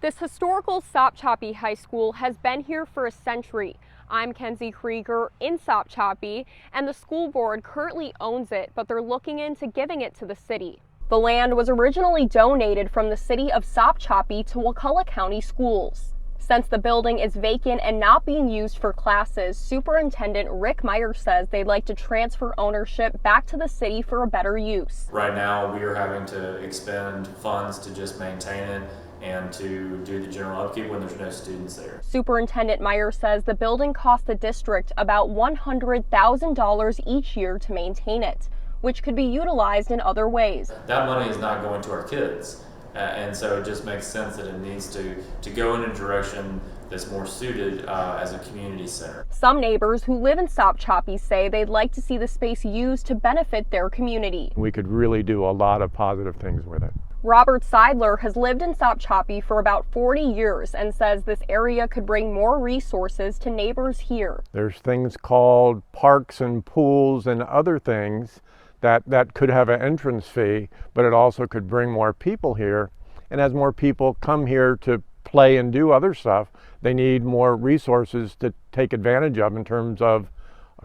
This historical Sopchoppy High School has been here for a century. I'm Kenzie Krieger in Sopchoppy, and the school board currently owns it, but they're looking into giving it to the city. The land was originally donated from the city of Sopchoppy to Wakulla County Schools. Since the building is vacant and not being used for classes, Superintendent Rick Meyer says they'd like to transfer ownership back to the city for a better use. Right now, we are having to expend funds to just maintain it and to do the general upkeep when there's no students there. Superintendent Meyer says the building cost the district about $100,000 each year to maintain it, which could be utilized in other ways. That money is not going to our kids. And so it just makes sense that it needs to go in a direction that's more suited as a community center. Some neighbors who live in Sopchoppy say they'd like to see the space used to benefit their community. We could really do a lot of positive things with it. Robert Seidler has lived in Sopchoppy for about 40 years and says this area could bring more resources to neighbors here. There's things called parks and pools and other things that could have an entrance fee, but it also could bring more people here. And as more people come here to play and do other stuff, they need more resources to take advantage of in terms of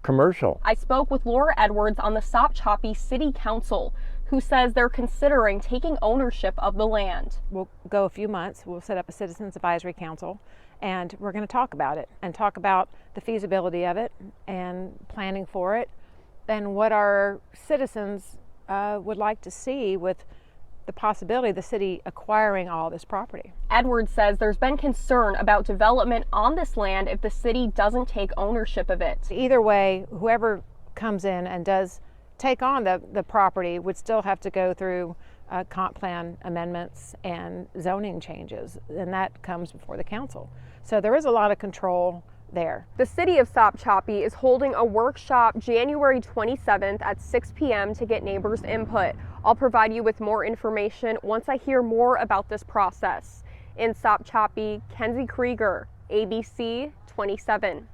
commercial. I spoke with Laura Edwards on the Sopchoppy City Council, who says they're considering taking ownership of the land. We'll go a few months, we'll set up a Citizens Advisory Council, and we're going to talk about it and talk about the feasibility of it and planning for it, and what our citizens would like to see with the possibility of the city acquiring all this property. Edwards says there's been concern about development on this land if the city doesn't take ownership of it. Either way, whoever comes in and does take on the property would still have to go through comp plan amendments and zoning changes, and that comes before the council. So there is a lot of control there. The city of Sopchoppy is holding a workshop January 27th at 6 p.m. to get neighbors' input. I'll provide you with more information once I hear more about this process. In Sopchoppy, Kenzie Krieger, ABC 27.